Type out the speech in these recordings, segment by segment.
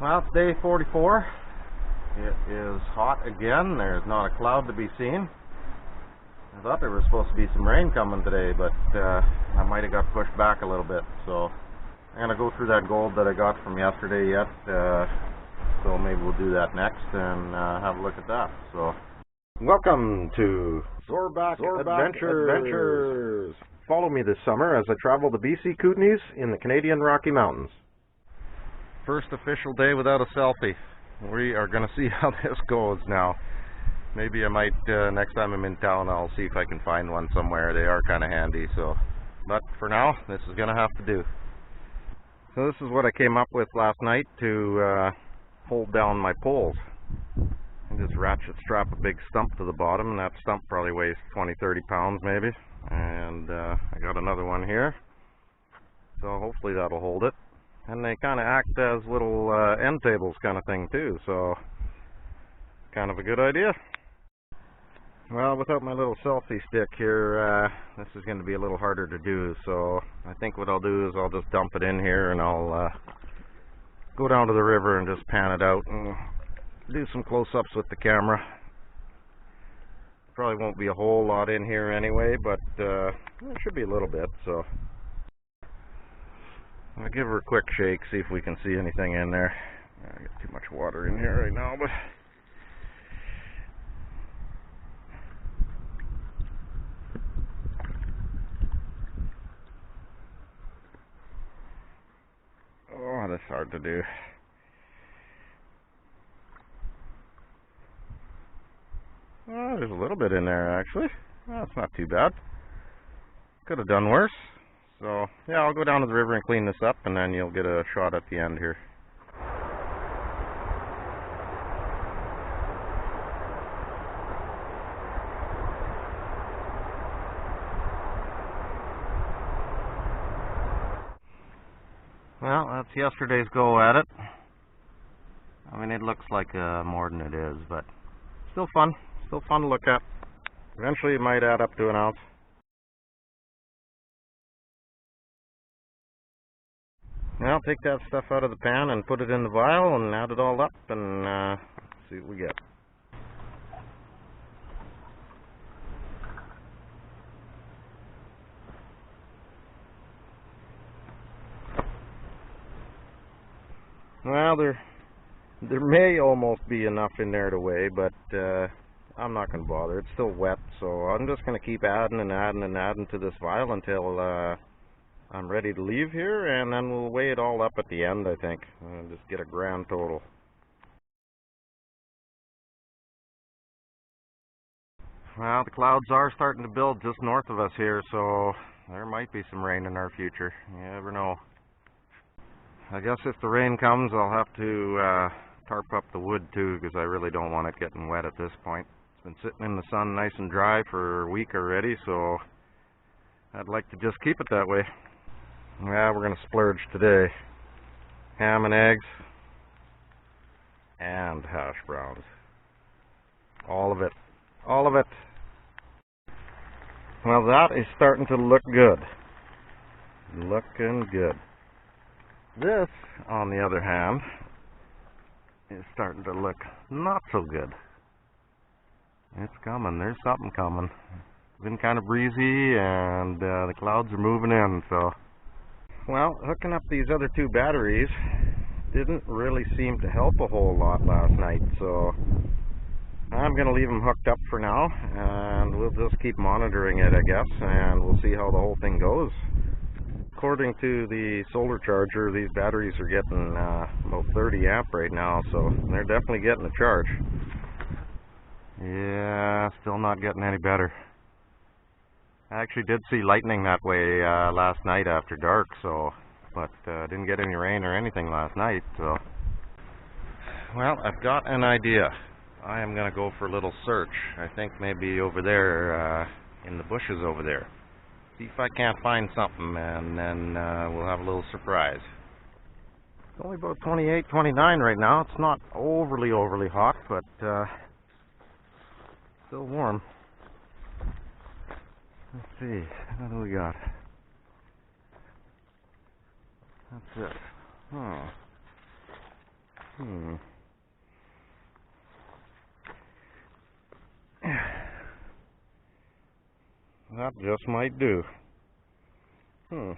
Well, it's day 44. It is hot again. There's not a cloud to be seen. I thought there was supposed to be some rain coming today, but I might have got pushed back a little bit. So I'm going to go through that gold that I got from yesterday yet. So maybe we'll do that next and have a look at that. So welcome to Soreback Adventures. Follow me this summer as I travel the BC Kootenays in the Canadian Rocky Mountains. First official day without a selfie. We are going to see how this goes now. Maybe I might, next time I'm in town, I'll see if I can find one somewhere. They are kind of handy, so. But for now, this is going to have to do. So this is what I came up with last night to hold down my poles. I just ratchet strap a big stump to the bottom, and that stump probably weighs 20-30 pounds maybe. And I got another one here. So hopefully that'll hold it. And they kind of act as little end tables kind of thing too, so kind of a good idea. Well, without my little selfie stick here, this is going to be a little harder to do, so I think what I'll do is I'll just dump it in here and I'll go down to the river and just pan it out and do some close-ups with the camera. Probably won't be a whole lot in here anyway, but there should be a little bit, so I'll give her a quick shake, see if we can see anything in there. I got too much water in here right now, but oh, that's hard to do. Oh, there's a little bit in there actually. Well, that's not too bad. Could have done worse. So, yeah, I'll go down to the river and clean this up, and then you'll get a shot at the end here. Well, that's yesterday's go at it. I mean, it looks like more than it is, but still fun. Still fun to look at. Eventually it might add up to an ounce. Now take that stuff out of the pan and put it in the vial and add it all up and see what we get. Well, there may almost be enough in there to weigh, but I'm not going to bother. It's still wet, so I'm just going to keep adding and adding and adding to this vial until I'm ready to leave here, and then we'll weigh it all up at the end, I think, and just get a grand total. Well, the clouds are starting to build just north of us here, so there might be some rain in our future. You never know. I guess if the rain comes, I'll have to tarp up the wood too, because I really don't want it getting wet at this point. It's been sitting in the sun nice and dry for a week already, so I'd like to just keep it that way. Yeah, we're going to splurge today. Ham and eggs and hash browns. All of it. All of it. Well, that is starting to look good. Looking good. This, on the other hand, is starting to look not so good. It's coming. There's something coming. It's been kind of breezy and the clouds are moving in, so. Well, hooking up these other two batteries didn't really seem to help a whole lot last night, so I'm going to leave them hooked up for now, and we'll just keep monitoring it, I guess, and we'll see how the whole thing goes. According to the solar charger, these batteries are getting about 30 amp right now, so they're definitely getting a charge. Yeah, still not getting any better. I actually did see lightning that way last night after dark, so, but didn't get any rain or anything last night, so. Well, I've got an idea. I am going to go for a little search. I think maybe over there, in the bushes over there. See if I can't find something, and then we'll have a little surprise. It's only about 28, 29 right now. It's not overly hot, but still warm. Let's see, what do we got? That's it. That just might do. Let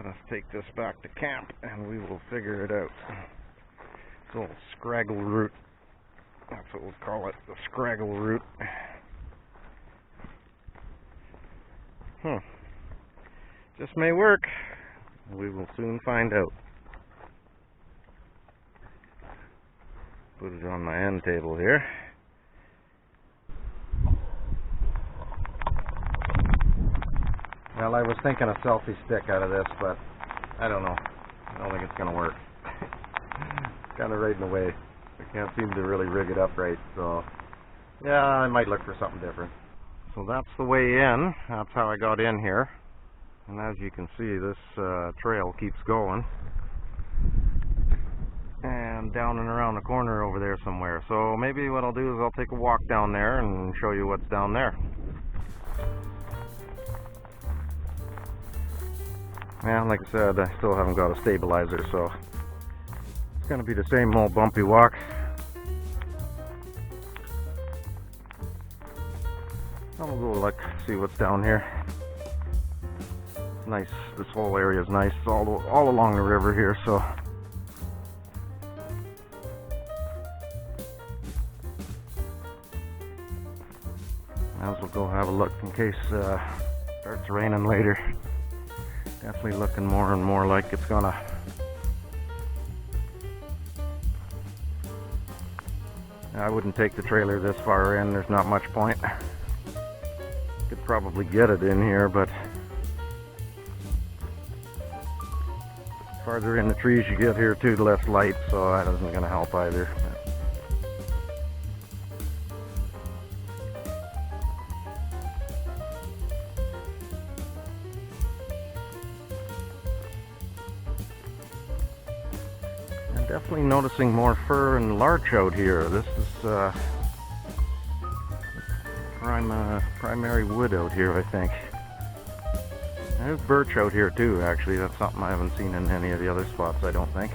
us take this back to camp and we will figure it out. This old scraggle root. That's what we'll call it, the scraggle root. Just may work. We will soon find out. Put it on my end table here. Well, I was thinking a selfie stick out of this, but I don't know. I don't think it's going to work. It's kind of right in the way. I can't seem to really rig it up right, so yeah, I might look for something different. So that's the way in. That's how I got in here. And as you can see, this trail keeps going. And down and around the corner over there somewhere. So maybe what I'll do is I'll take a walk down there and show you what's down there. Yeah, like I said, I still haven't got a stabilizer, so it's going to be the same old bumpy walk. I'll go look, see what's down here. Nice, this whole area is nice. It's all along the river here, so might as well go have a look in case it starts raining later. Definitely looking more and more like it's gonna. I wouldn't take the trailer this far in, there's not much point. Could probably get it in here, but farther in the trees you get here too, the less light, so that isn't gonna help either. Definitely noticing more fir and larch out here. This is primary wood out here, I think. There's birch out here too, actually. That's something I haven't seen in any of the other spots, I don't think.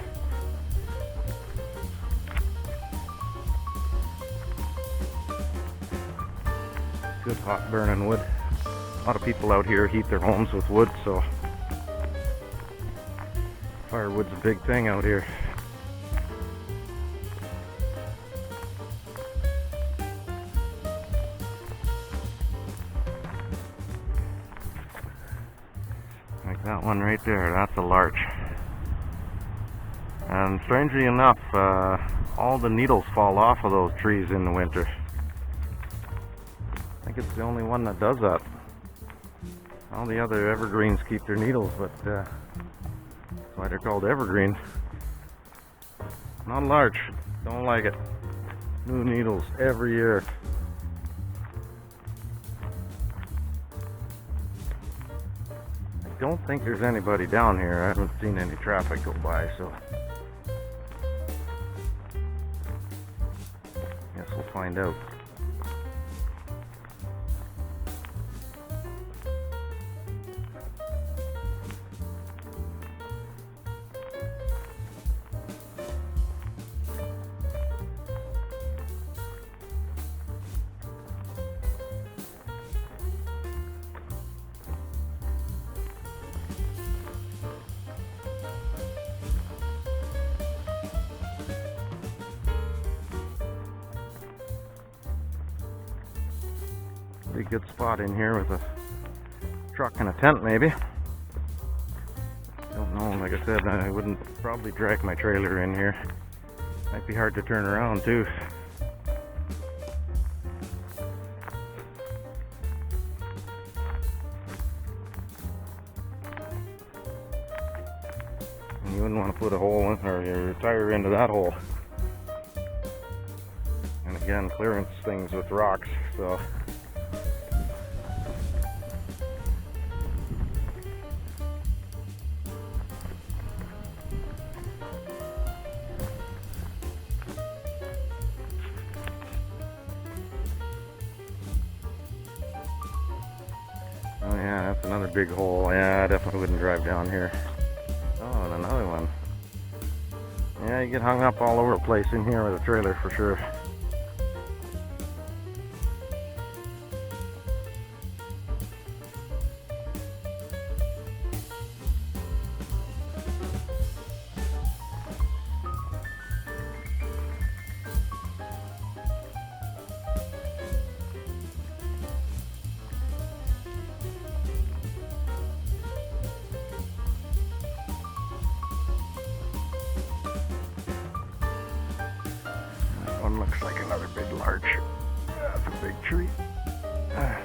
Good hot burning wood. A lot of people out here heat their homes with wood, so firewood's a big thing out here. Like that one right there, that's a larch. And strangely enough, all the needles fall off of those trees in the winter. I think it's the only one that does that. All the other evergreens keep their needles, but that's why they're called evergreen. Not larch, don't like it. New needles every year. I don't think there's anybody down here. I haven't seen any traffic go by, so guess we'll find out. Pretty good spot in here with a truck and a tent, maybe. Don't know, like I said, I wouldn't probably drag my trailer in here. Might be hard to turn around too. And you wouldn't want to put a hole in, or your tire into that hole. And again, clearance things with rocks, so oh yeah, that's another big hole. Yeah, I definitely wouldn't drive down here. Oh, and another one. Yeah, you get hung up all over the place in here with a trailer for sure. One looks like another big larch. That's a big tree. Yeah.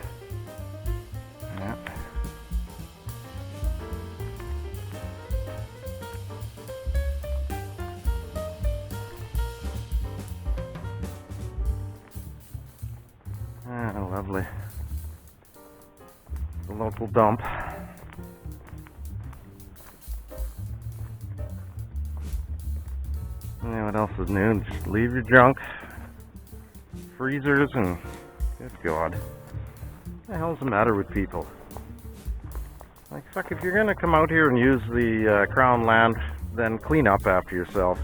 Ah, lovely. The local dump. Yeah, what else is new? Just leave your junk. Freezers and... good God. What the hell's the matter with people? Like, fuck, if you're gonna come out here and use the crown land, then clean up after yourself.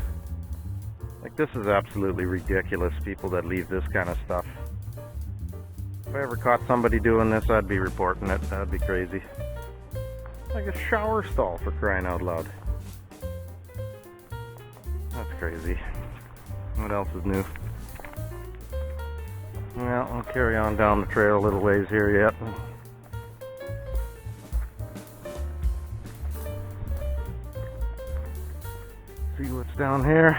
Like, this is absolutely ridiculous, people that leave this kind of stuff. If I ever caught somebody doing this, I'd be reporting it. That'd be crazy. Like a shower stall, for crying out loud. That's crazy. What else is new? Well, I'll carry on down the trail a little ways here yet. See what's down here.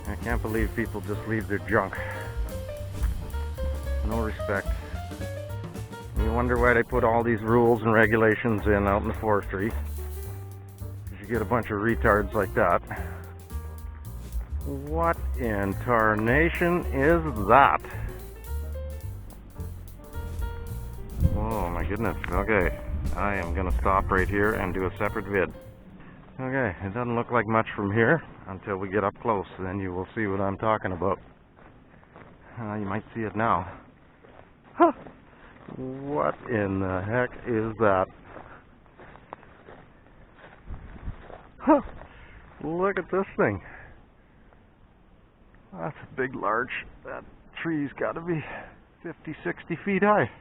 I can't believe people just leave their junk. No respect. You wonder why they put all these rules and regulations in out in the forestry. Because you get a bunch of retards like that. What in tarnation is that? Oh my goodness. Okay, I am going to stop right here and do a separate vid. Okay, it doesn't look like much from here until we get up close. Then you will see what I'm talking about. You might see it now. Huh. What in the heck is that? Huh. Look at this thing. That's a big larch. That tree's got to be 50, 60 feet high.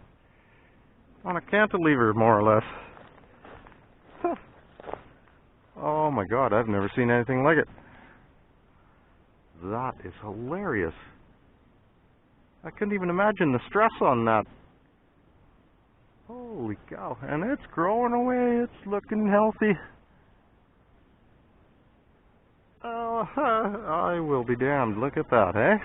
On a cantilever, more or less. Huh. Oh my God, I've never seen anything like it. That is hilarious. I couldn't even imagine the stress on that. Holy cow. And it's growing away. It's looking healthy. Oh, I will be damned. Look at that, eh?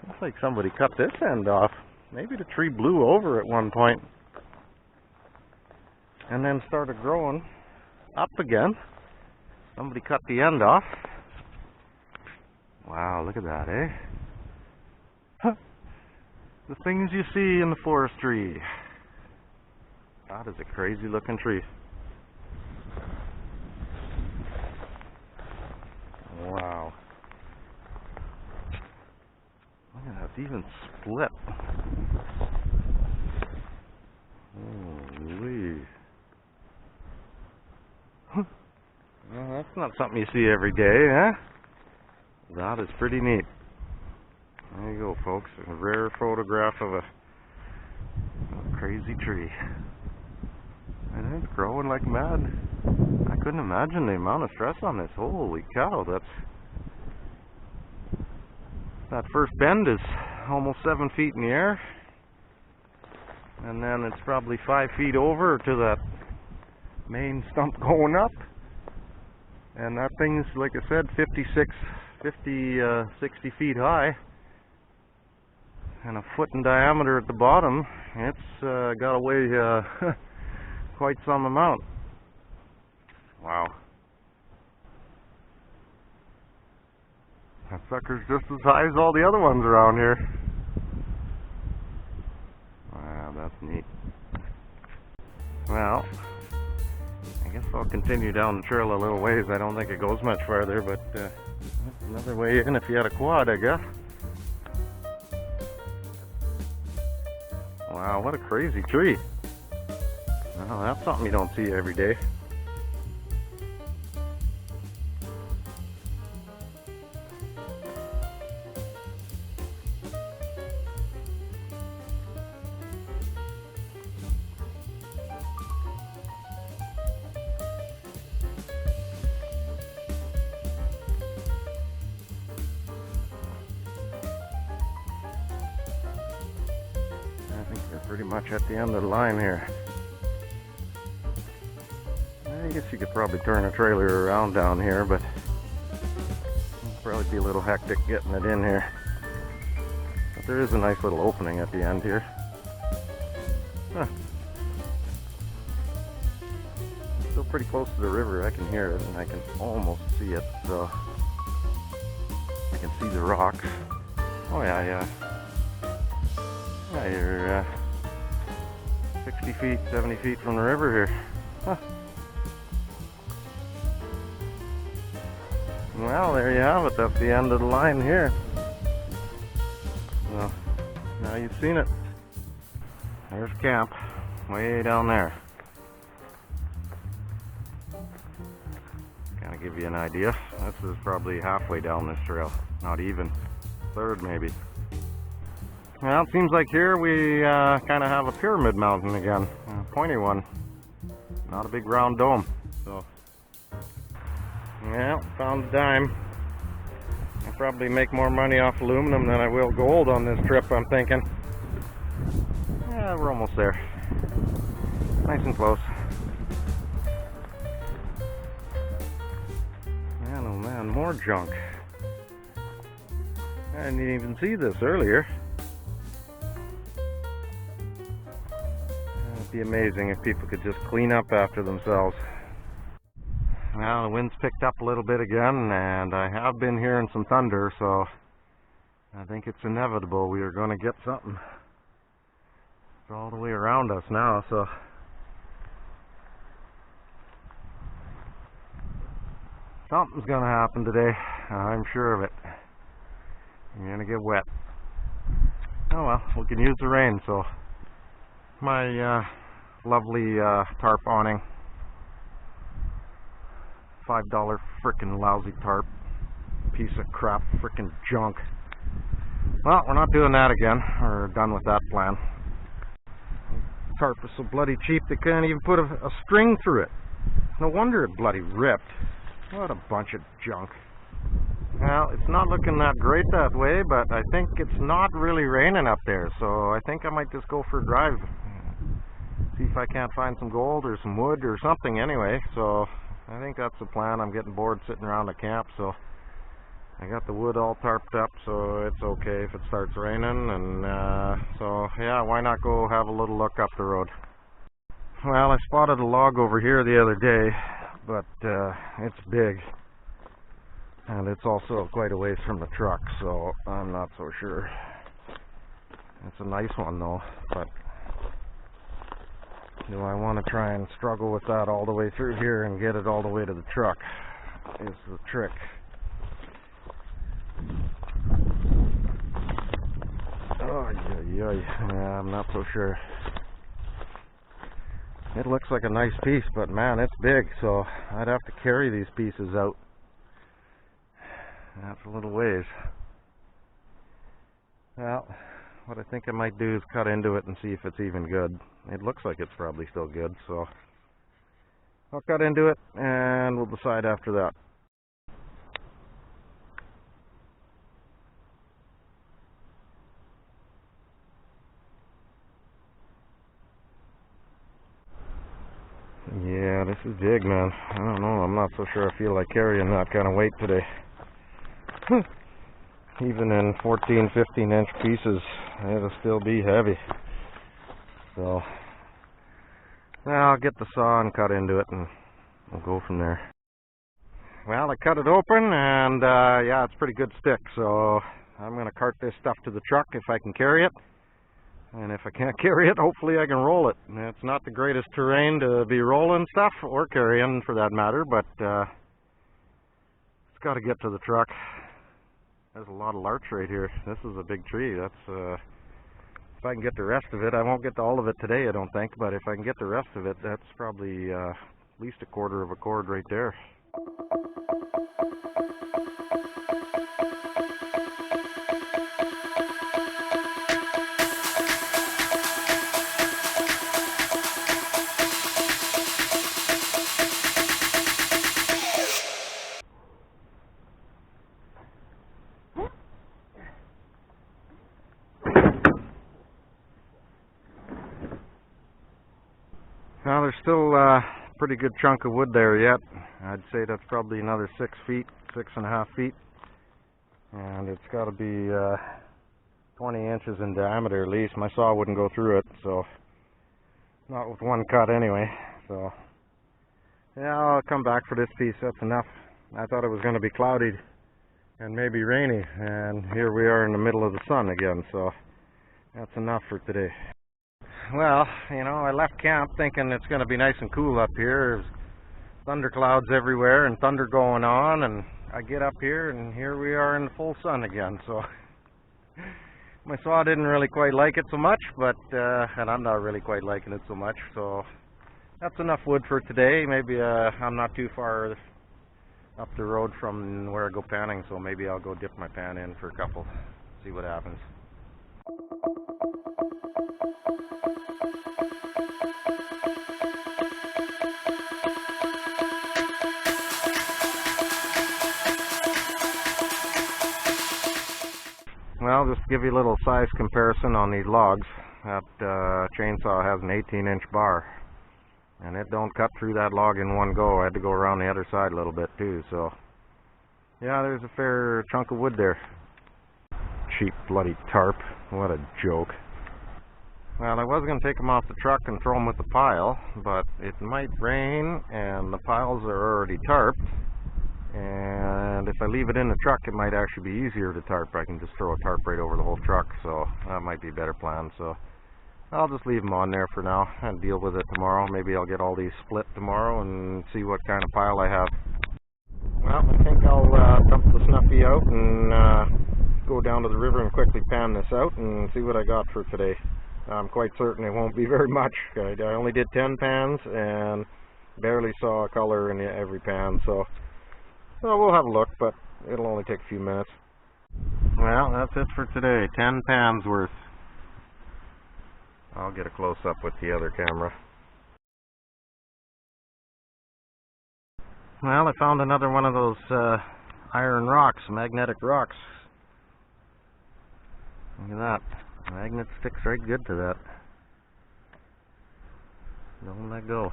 Looks like somebody cut this end off. Maybe the tree blew over at one point and then started growing up again. Somebody cut the end off. Wow, look at that, eh? Huh. The things you see in the forestry. That is a crazy looking tree. Wow. Look at that, it's even split. Holy. Well, that's not something you see every day, huh? That is pretty neat. There you go, folks. A rare photograph of a crazy tree. And it's growing like mad. I couldn't imagine the amount of stress on this. Holy cow, that first bend is almost 7 feet in the air. And then it's probably 5 feet over to that main stump going up. And that thing's, like I said, 60 feet high. And a foot in diameter at the bottom. It's got to weigh quite some amount. Wow. That sucker's just as high as all the other ones around here. Wow, that's neat. Well, I guess I'll continue down the trail a little ways. I don't think it goes much farther, but another way in if you had a quad, I guess. Wow, what a crazy tree. Well, that's something you don't see every day. I think we're pretty much at the end of the line here. I guess you could probably turn a trailer around down here, but it'll probably be a little hectic getting it in here. But there is a nice little opening at the end here. Huh. It's still pretty close to the river. I can hear it and I can almost see it, so I can see the rocks. Oh yeah. Yeah, you're 60 feet, 70 feet from the river here. Huh. Well, there you have it. That's the end of the line here. Well, now you've seen it. There's camp, way down there. Kind of give you an idea. This is probably halfway down this trail. Not even. Third, maybe. Well, it seems like here we kind of have a pyramid mountain again. A pointy one. Not a big round dome. So, yeah, found a dime. I'll probably make more money off aluminum than I will gold on this trip, I'm thinking. Yeah, we're almost there. Nice and close. Man, oh man, more junk. I didn't even see this earlier. It'd be amazing if people could just clean up after themselves. Now the wind's picked up a little bit again, and I have been hearing some thunder, so I think it's inevitable we are going to get something. It's all the way around us now, so something's going to happen today. I'm sure of it. You're going to get wet. Oh well, we can use the rain, so my lovely tarp awning. $5 frickin' lousy tarp. Piece of crap, frickin' junk. Well, we're not doing that again. We're done with that plan. Tarp is so bloody cheap they can't even put a string through it. No wonder it bloody ripped. What a bunch of junk. Well, it's not looking that great that way, but I think it's not really raining up there, so I think I might just go for a drive. See if I can't find some gold or some wood or something anyway, so I think that's the plan. I'm getting bored sitting around the camp, so I got the wood all tarped up, so it's okay if it starts raining, and so yeah, why not go have a little look up the road. Well, I spotted a log over here the other day, but it's big, and it's also quite a ways from the truck, so I'm not so sure. It's a nice one though, but do I want to try and struggle with that all the way through here and get it all the way to the truck is the trick. Oh, yeah, I'm not so sure. It looks like a nice piece, but man, it's big, so I'd have to carry these pieces out. That's a little ways. Well, what I think I might do is cut into it and see if it's even good. It looks like it's probably still good, so I'll cut into it and we'll decide after that. Yeah, this is big, man. I don't know, I'm not so sure I feel like carrying that kind of weight today. Even in 14, 15-inch pieces, it'll still be heavy. So, well, I'll get the saw and cut into it, and we'll go from there. Well, I cut it open, and yeah, it's pretty good stick, so I'm going to cart this stuff to the truck if I can carry it. And if I can't carry it, hopefully I can roll it. It's not the greatest terrain to be rolling stuff, or carrying for that matter, but it's got to get to the truck. There's a lot of larch right here. This is a big tree. That's If I can get the rest of it, I won't get to all of it today, I don't think, but if I can get the rest of it, that's probably at least a quarter of a cord right there. Now there's still a pretty good chunk of wood there yet. I'd say that's probably another 6 feet, 6.5 feet. And it's got to be 20 inches in diameter at least. My saw wouldn't go through it, so not with one cut anyway. So yeah, I'll come back for this piece. That's enough. I thought it was going to be cloudy and maybe rainy, and here we are in the middle of the sun again, so that's enough for today. Well, you know, I left camp thinking it's going to be nice and cool up here. There's thunderclouds everywhere and thunder going on, and I get up here and here we are in the full sun again. So my saw didn't really quite like it so much, but and I'm not really quite liking it so much. So that's enough wood for today. Maybe I'm not too far up the road from where I go panning, so maybe I'll go dip my pan in for a couple, see what happens. Well, just to give you a little size comparison on these logs, that chainsaw has an 18-inch bar, and it don't cut through that log in one go. I had to go around the other side a little bit too, so yeah, there's a fair chunk of wood there. Cheap bloody tarp, what a joke. Well, I was going to take them off the truck and throw them with the pile, but it might rain and the piles are already tarped. And if I leave it in the truck, it might actually be easier to tarp. I can just throw a tarp right over the whole truck, so that might be a better plan. So I'll just leave them on there for now and deal with it tomorrow. Maybe I'll get all these split tomorrow and see what kind of pile I have. Well, I think I'll dump the snuffy out and go down to the river and quickly pan this out and see what I got for today. I'm quite certain it won't be very much. I only did 10 pans and barely saw a color in every pan, so we'll have a look, but it'll only take a few minutes. Well, that's it for today. 10 pans worth. I'll get a close-up with the other camera. Well, I found another one of those iron rocks, magnetic rocks. Look at that. The magnet sticks right good to that. Don't let go.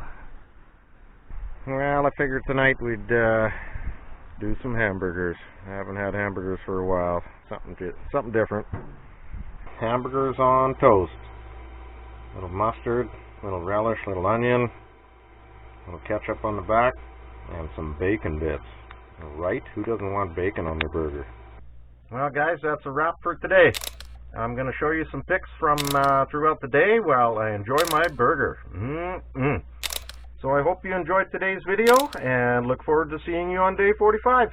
Well, I figured tonight we'd do some hamburgers. I haven't had hamburgers for a while. Something different. Hamburgers on toast. Little mustard, little relish, little onion, little ketchup on the back, and some bacon bits. Right? Who doesn't want bacon on their burger? Well, guys, that's a wrap for today. I'm going to show you some pics from throughout the day while I enjoy my burger. So I hope you enjoyed today's video and look forward to seeing you on day 45.